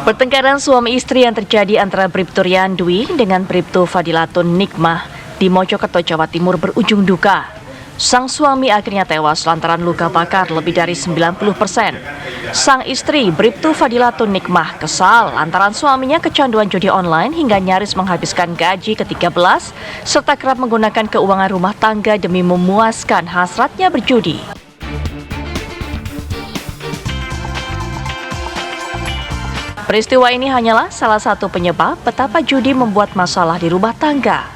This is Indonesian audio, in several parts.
Pertengkaran suami istri yang terjadi antara Bribtu Rian Dwi dengan Bribtu Fadilatun Nikmah di Mojokerto, Jawa Timur berujung duka. Sang suami akhirnya tewas lantaran luka bakar lebih dari 90%. Sang istri Bribtu Fadilatun Nikmah kesal lantaran suaminya kecanduan judi online hingga nyaris menghabiskan gaji ke-13 serta kerap menggunakan keuangan rumah tangga demi memuaskan hasratnya berjudi. Peristiwa ini hanyalah salah satu penyebab betapa judi membuat masalah di rumah tangga.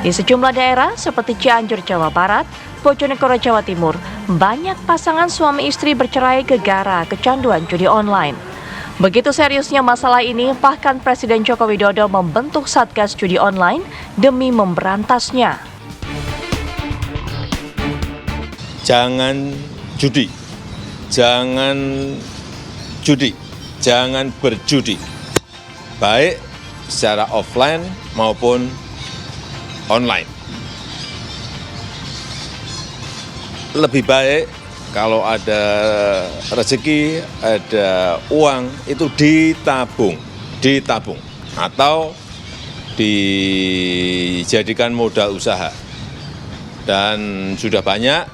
Di sejumlah daerah seperti Cianjur, Jawa Barat, Bojonegoro, Jawa Timur, banyak pasangan suami istri bercerai gara-gara kecanduan judi online. Begitu seriusnya masalah ini, bahkan Presiden Joko Widodo membentuk Satgas Judi Online demi memberantasnya. Jangan judi, jangan judi. Jangan berjudi, baik secara offline maupun online. Lebih baik kalau ada rezeki, ada uang, itu ditabung atau dijadikan modal usaha. Dan sudah banyak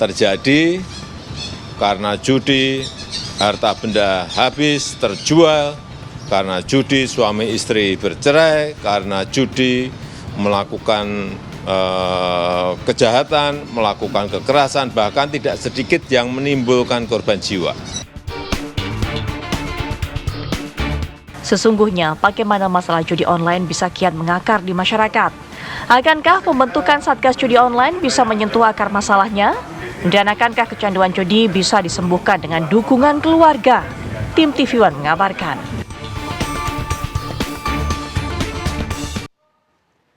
terjadi karena judi, harta benda habis, terjual, karena judi suami istri bercerai, karena judi melakukan kejahatan, melakukan kekerasan, bahkan tidak sedikit yang menimbulkan korban jiwa. Sesungguhnya, bagaimana masalah judi online bisa kian mengakar di masyarakat? Akankah pembentukan Satgas Judi Online bisa menyentuh akar masalahnya? Dan akankah kecanduan judi bisa disembuhkan dengan dukungan keluarga? Tim TV One mengabarkan.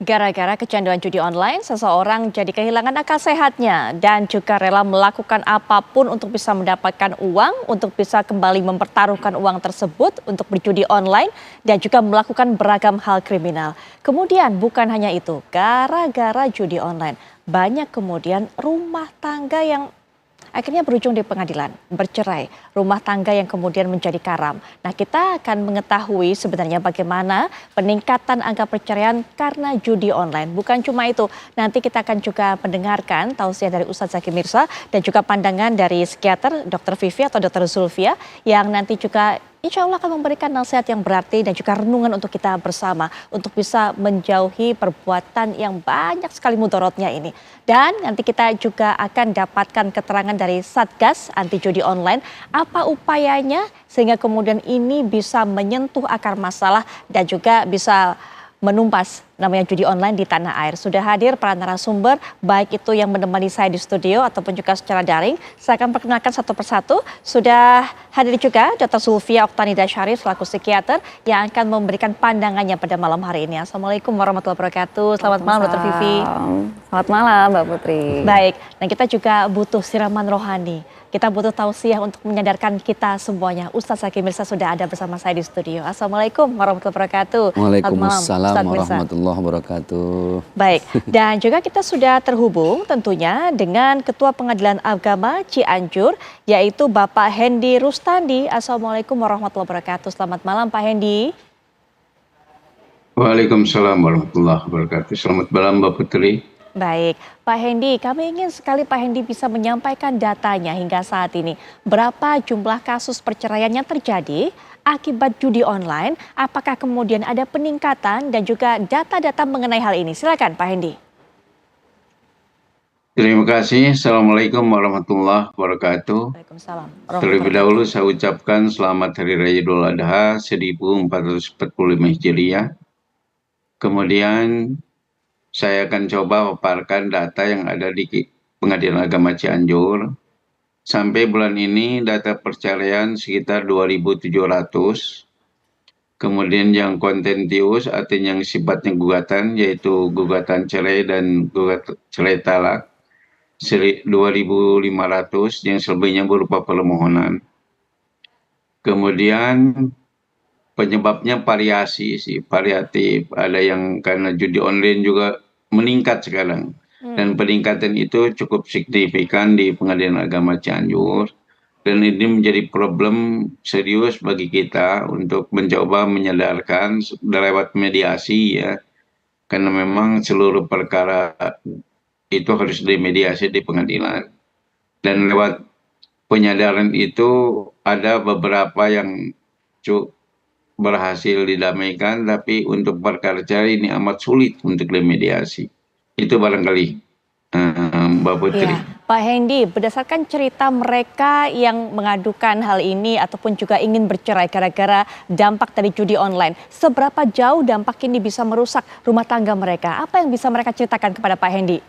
Gara-gara kecanduan judi online, seseorang jadi kehilangan akal sehatnya dan juga rela melakukan apapun untuk bisa mendapatkan uang, untuk bisa kembali mempertaruhkan uang tersebut untuk berjudi online dan juga melakukan beragam hal kriminal. Kemudian bukan hanya itu, gara-gara judi online, banyak kemudian rumah tangga yang akhirnya berujung di pengadilan, bercerai, rumah tangga yang kemudian menjadi karam. Nah, kita akan mengetahui sebenarnya bagaimana peningkatan angka perceraian karena judi online. Bukan cuma itu, nanti kita akan juga mendengarkan tausiah dari Ustadz Zaki Mirza dan juga pandangan dari psikiater Dr. Vivi atau Dr. Zulfia yang nanti juga insya Allah akan memberikan nasihat yang berarti dan juga renungan untuk kita bersama untuk bisa menjauhi perbuatan yang banyak sekali mudorotnya ini. Dan nanti kita juga akan dapatkan keterangan dari Satgas Anti Judi Online, apa upayanya sehingga kemudian ini bisa menyentuh akar masalah dan juga bisa menumpas namanya judi online di tanah air. Sudah hadir para narasumber, baik itu yang menemani saya di studio ataupun juga secara daring. Saya akan perkenalkan satu persatu. Sudah hadir juga Dr. Zulfia Oktanida Syarif selaku psikiater yang akan memberikan pandangannya pada malam hari ini. Assalamualaikum warahmatullahi wabarakatuh. Selamat malam Dr. Vivi. Selamat malam Mbak Putri. Baik, dan kita juga butuh siraman rohani. Kita butuh tausiah untuk menyadarkan kita semuanya. Ustadz Zaki Mirza sudah ada bersama saya di studio. Assalamualaikum warahmatullahi wabarakatuh. Waalaikumsalam warahmatullahi wabarakatuh. Baik, dan juga kita sudah terhubung tentunya dengan Ketua Pengadilan Agama Cianjur, yaitu Bapak Hendy Rustandi. Assalamualaikum warahmatullahi wabarakatuh. Selamat malam Pak Hendy. Waalaikumsalam warahmatullahi wabarakatuh. Selamat malam Mbak Putri. Baik, Pak Hendy, kami ingin sekali Pak Hendy bisa menyampaikan datanya hingga saat ini. Berapa jumlah kasus perceraian yang terjadi akibat judi online? Apakah kemudian ada peningkatan dan juga data-data mengenai hal ini? Silakan Pak Hendy. Terima kasih. Assalamualaikum warahmatullahi wabarakatuh. Waalaikumsalam. Terlebih dahulu saya ucapkan selamat Hari Raya Idul Adha 1445 Hijriah. Kemudian saya akan coba paparkan data yang ada di Pengadilan Agama Cianjur. Sampai bulan ini data perceraian sekitar 2.700. Kemudian yang kontentius artinya yang sifatnya gugatan yaitu gugatan cerai dan gugatan cerai talak 2.500 yang selebihnya berupa permohonan. Kemudian penyebabnya variatif. Ada yang karena judi online juga meningkat sekarang. Dan peningkatan itu cukup signifikan di Pengadilan Agama Cianjur. Dan ini menjadi problem serius bagi kita untuk mencoba menyadarkan lewat mediasi ya. Karena memang seluruh perkara itu harus dimediasi di pengadilan. Dan lewat penyadaran itu ada beberapa yang berhasil didamaikan, tapi untuk perkara ini amat sulit untuk dimediasi. Itu barangkali Mbak Putri. Ya, Pak Hendy, berdasarkan cerita mereka yang mengadukan hal ini ataupun juga ingin bercerai gara-gara dampak dari judi online, seberapa jauh dampak ini bisa merusak rumah tangga mereka? Apa yang bisa mereka ceritakan kepada Pak Hendy?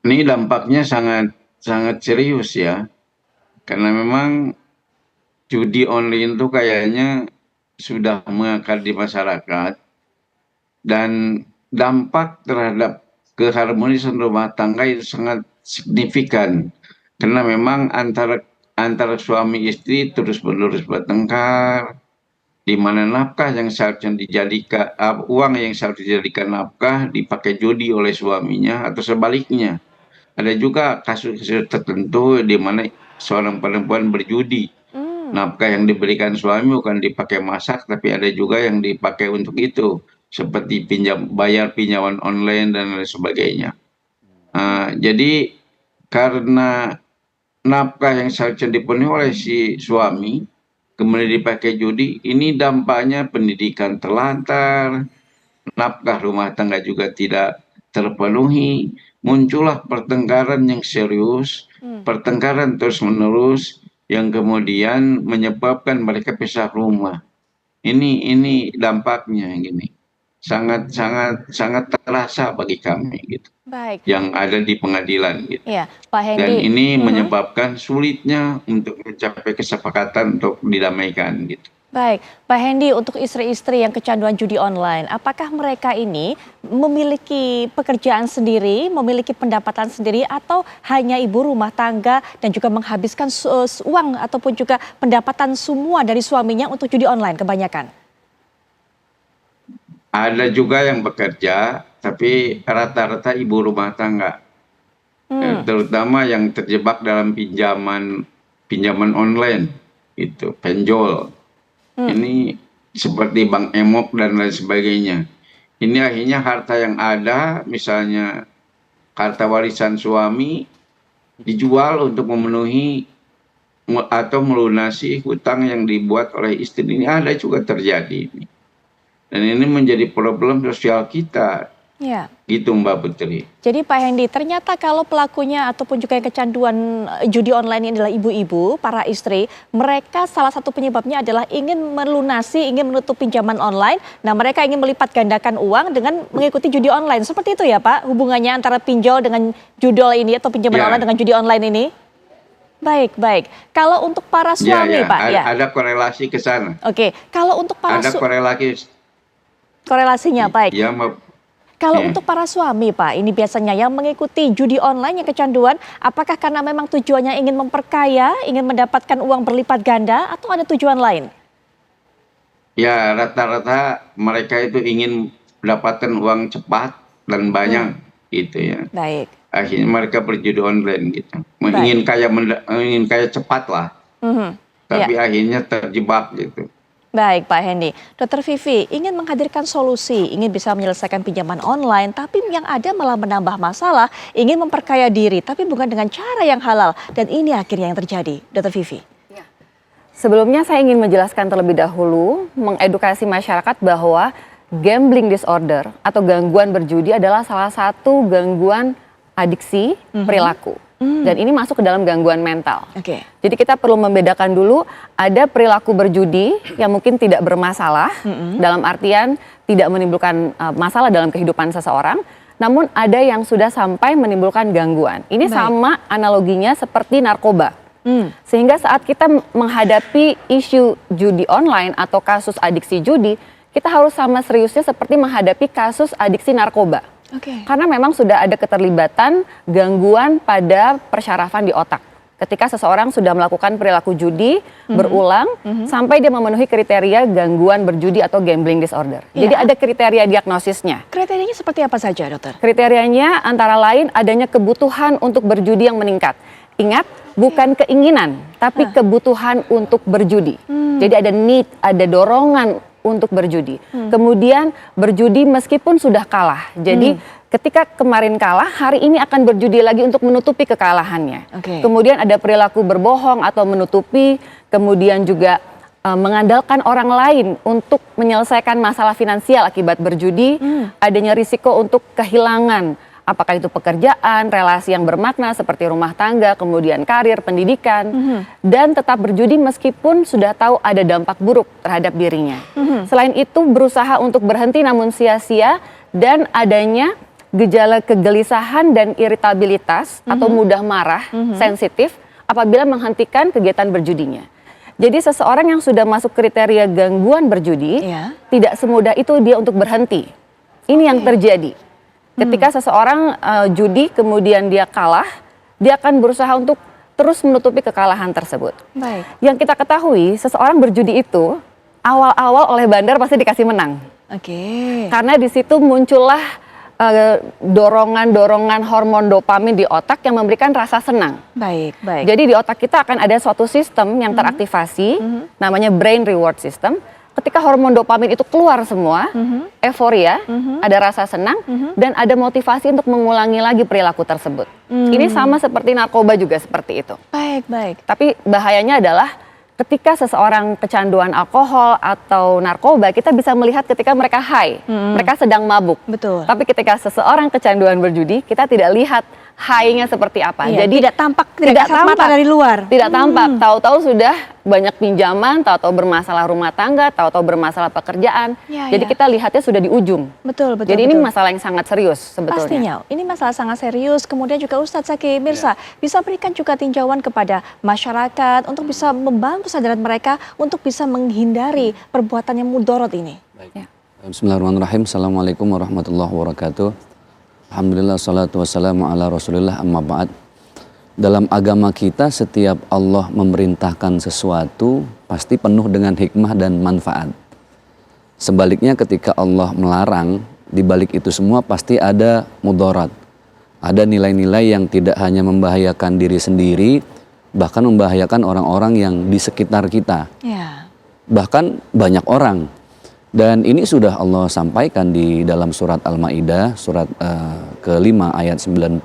Ini dampaknya sangat serius ya, karena memang judi online itu kayaknya sudah mengakar di masyarakat. Dan dampak terhadap keharmonisan rumah tangga itu sangat signifikan, karena memang antara suami istri terus-menerus bertengkar, di mana nafkah yang seharusnya dijadikan uang yang seharusnya dijadikan nafkah dipakai judi oleh suaminya atau sebaliknya. Ada juga kasus-kasus tertentu di mana seorang perempuan berjudi. Nafkah yang diberikan suami bukan dipakai masak, tapi ada juga yang dipakai untuk itu, seperti bayar pinjaman online dan lain sebagainya. Jadi karena nafkah yang seharusnya dipenuhi oleh si suami kemudian dipakai judi, ini dampaknya pendidikan terlantar, nafkah rumah tangga juga tidak terpenuhi, muncullah pertengkaran yang serius, pertengkaran terus-menerus yang kemudian menyebabkan mereka pisah rumah. Ini dampaknya gini. Sangat terasa bagi kami gitu. Baik. Yang ada di pengadilan gitu. Ya, Pak Hendy. Dan ini menyebabkan sulitnya untuk mencapai kesepakatan untuk didamaikan gitu. Baik, Pak Hendy, untuk istri-istri yang kecanduan judi online, apakah mereka ini memiliki pekerjaan sendiri, memiliki pendapatan sendiri, atau hanya ibu rumah tangga dan juga menghabiskan uang ataupun juga pendapatan semua dari suaminya untuk judi online kebanyakan? Ada juga yang bekerja, tapi rata-rata ibu rumah tangga, terutama yang terjebak dalam pinjaman online, itu penjol. Ini seperti bank emok dan lain sebagainya. Ini akhirnya harta yang ada, misalnya harta warisan suami, dijual untuk memenuhi atau melunasi hutang yang dibuat oleh istri. Ini ada juga terjadi. Dan ini menjadi problem sosial kita. Ya. Gitu Mbak Putri. Jadi Pak Hendy, ternyata kalau pelakunya ataupun juga yang kecanduan judi online ini adalah ibu-ibu, para istri, mereka salah satu penyebabnya adalah ingin melunasi, ingin menutup pinjaman online. Nah, mereka ingin melipat gandakan uang dengan mengikuti judi online. Seperti itu ya Pak, hubungannya antara pinjol dengan judol ini atau pinjaman online dengan judi online ini? Baik, baik. Kalau untuk para suami Pak? Ada korelasi ke sana. Oke, kalau untuk para korelasinya baik. Ya, kalau untuk para suami Pak, ini biasanya yang mengikuti judi online yang kecanduan, apakah karena memang tujuannya ingin memperkaya, ingin mendapatkan uang berlipat ganda, atau ada tujuan lain? Ya, rata-rata mereka itu ingin mendapatkan uang cepat dan banyak gitu ya. Baik. Akhirnya mereka berjudi online gitu. Ingin kaya cepat lah. Tapi akhirnya terjebak gitu. Baik Pak Hendy, Dr. Vivi ingin menghadirkan solusi, ingin bisa menyelesaikan pinjaman online, tapi yang ada malah menambah masalah, ingin memperkaya diri, tapi bukan dengan cara yang halal. Dan ini akhirnya yang terjadi, Dr. Vivi. Ya. Sebelumnya saya ingin menjelaskan terlebih dahulu, mengedukasi masyarakat bahwa gambling disorder atau gangguan berjudi adalah salah satu gangguan adiksi perilaku. Dan ini masuk ke dalam gangguan mental. Jadi kita perlu membedakan dulu, ada perilaku berjudi yang mungkin tidak bermasalah, dalam artian tidak menimbulkan masalah dalam kehidupan seseorang, namun ada yang sudah sampai menimbulkan gangguan. Ini sama analoginya seperti narkoba. Sehingga saat kita menghadapi isu judi online atau kasus adiksi judi, kita harus sama seriusnya seperti menghadapi kasus adiksi narkoba. Karena memang sudah ada keterlibatan gangguan pada persyarafan di otak. ketika seseorang sudah melakukan perilaku judi berulang sampai dia memenuhi kriteria gangguan berjudi atau gambling disorder. Jadi ada kriteria diagnosisnya. Kriterianya seperti apa saja, dokter? Kriterianya antara lain adanya kebutuhan untuk berjudi yang meningkat. Ingat, bukan keinginan, tapi kebutuhan untuk berjudi. Jadi ada need, ada dorongan untuk berjudi. Kemudian berjudi meskipun sudah kalah. Jadi ketika kemarin kalah, hari ini akan berjudi lagi untuk menutupi kekalahannya. Kemudian ada perilaku berbohong atau menutupi, kemudian juga mengandalkan orang lain untuk menyelesaikan masalah finansial akibat berjudi, adanya risiko untuk kehilangan, apakah itu pekerjaan, relasi yang bermakna seperti rumah tangga, kemudian karir, pendidikan, dan tetap berjudi meskipun sudah tahu ada dampak buruk terhadap dirinya. Selain itu berusaha untuk berhenti namun sia-sia, dan adanya gejala kegelisahan dan iritabilitas atau mudah marah, sensitif apabila menghentikan kegiatan berjudinya. Jadi seseorang yang sudah masuk kriteria gangguan berjudi, tidak semudah itu dia untuk berhenti. Ini yang terjadi. Ketika seseorang judi kemudian dia kalah, dia akan berusaha untuk terus menutupi kekalahan tersebut. Yang kita ketahui, seseorang berjudi itu awal-awal oleh bandar pasti dikasih menang. Karena di situ muncullah dorongan-dorongan hormon dopamin di otak yang memberikan rasa senang. Jadi di otak kita akan ada suatu sistem yang teraktivasi, namanya brain reward system. Ketika hormon dopamin itu keluar semua, euforia, ada rasa senang, dan ada motivasi untuk mengulangi lagi perilaku tersebut. Ini sama seperti narkoba juga seperti itu. Tapi bahayanya adalah ketika seseorang kecanduan alkohol atau narkoba, kita bisa melihat ketika mereka high, mereka sedang mabuk. Tapi ketika seseorang kecanduan berjudi, kita tidak lihat high-nya seperti apa. Jadi tidak tampak, tidak tampak dari luar. Tidak tampak, tahu-tahu sudah banyak pinjaman, tahu-tahu bermasalah rumah tangga, tahu-tahu bermasalah pekerjaan. Jadi kita lihatnya sudah di ujung. Jadi ini masalah yang sangat serius sebetulnya. Pastinya, ini masalah sangat serius. Kemudian juga Ustadz Zaki Mirza bisa berikan juga tinjauan kepada masyarakat untuk bisa membantu kesadaran mereka untuk bisa menghindari perbuatan yang mudorot ini. Bismillahirrahmanirrahim. Assalamualaikum warahmatullahi wabarakatuh. Alhamdulillah, salatu wassalamu ala rasulillah, amma ba'd. Dalam agama kita setiap Allah memerintahkan sesuatu pasti penuh dengan hikmah dan manfaat. Sebaliknya ketika Allah melarang, di balik itu semua pasti ada mudarat. Ada nilai-nilai yang tidak hanya membahayakan diri sendiri, bahkan membahayakan orang-orang yang di sekitar kita. Bahkan banyak orang. Dan ini sudah Allah sampaikan di dalam surat Al-Maidah, surat ke-5 ayat 90.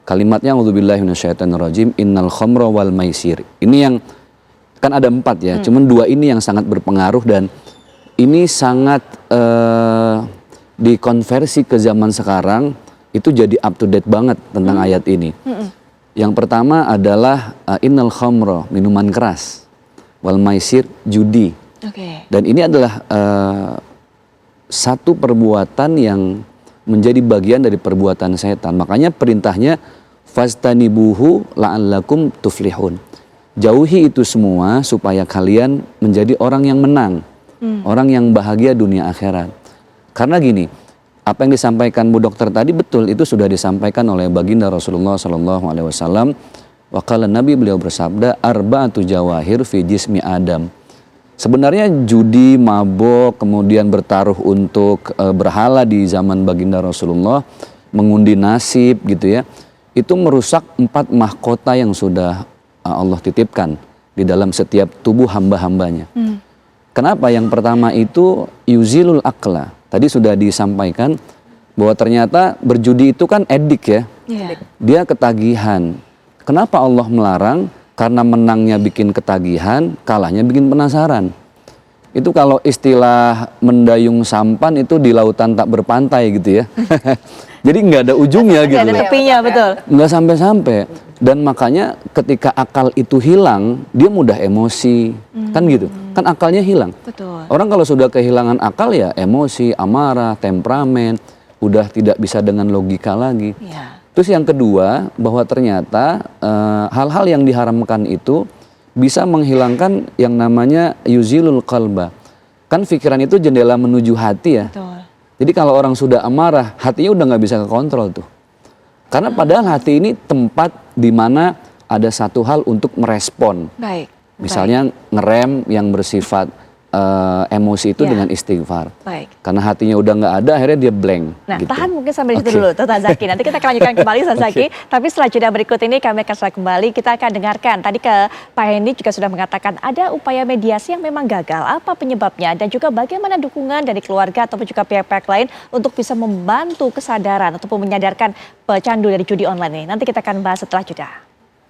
Kalimatnya, a'udzubillahi minasyaitonirrajim, innal khamra wal maisir. Ini yang, kan ada 4 ya, cuman 2 ini yang sangat berpengaruh dan ini sangat dikonversi ke zaman sekarang, itu jadi up to date banget tentang ayat ini. Yang pertama adalah innal khamra, minuman keras, wal maisir, judi. Dan ini adalah satu perbuatan yang menjadi bagian dari perbuatan setan. Makanya perintahnya fastanibuhu la'allakum tuflihun. Jauhi itu semua supaya kalian menjadi orang yang menang, orang yang bahagia dunia akhirat. Karena gini, apa yang disampaikan Bu Dokter tadi betul, itu sudah disampaikan oleh baginda Rasulullah SAW. Waqala Nabi, beliau bersabda, arba'atu jawahir fi jismi Adam. Sebenarnya judi, mabok, kemudian bertaruh untuk berhala di zaman baginda Rasulullah, mengundi nasib gitu ya, itu merusak 4 mahkota yang sudah Allah titipkan di dalam setiap tubuh hamba-hambanya. Kenapa? Yang pertama itu yuzilul akla. Tadi sudah disampaikan bahwa ternyata berjudi itu kan edik ya, dia ketagihan. Kenapa Allah melarang? Karena menangnya bikin ketagihan, kalahnya bikin penasaran. Itu kalau istilah mendayung sampan itu di lautan tak berpantai gitu ya. Jadi nggak ada ujungnya gitu. Nggak ada tepinya, betul. Nggak sampai-sampai. Dan makanya ketika akal itu hilang, dia mudah emosi. Kan gitu. Kan akalnya hilang. Betul. Orang kalau sudah kehilangan akal ya emosi, amarah, temperamen, udah tidak bisa dengan logika lagi. Terus yang kedua, bahwa ternyata hal-hal yang diharamkan itu bisa menghilangkan yang namanya yuzilul qalba. Kan pikiran itu jendela menuju hati ya. Betul. Jadi kalau orang sudah amarah, hatinya udah nggak bisa kekontrol tuh. Karena padahal hati ini tempat di mana ada satu hal untuk merespon. Baik. Misalnya ngerem yang bersifat emosi itu Ya. dengan istighfar. Baik. Karena hatinya udah nggak ada, akhirnya dia blank. Nah, gitu. tahan mungkin sampai di situ Oke. dulu, Ustaz Zaki. Nanti kita akan lanjutkan kembali, Ustaz Zaki. Tapi setelah jeda berikut ini kami akan setelah kembali. Kita akan dengarkan. Tadi ke Pak Hendy juga sudah mengatakan ada upaya mediasi yang memang gagal. Apa penyebabnya? Dan juga bagaimana dukungan dari keluarga ataupun juga pihak-pihak lain untuk bisa membantu kesadaran ataupun menyadarkan pecandu dari judi online ini. Nanti kita akan bahas setelah jeda.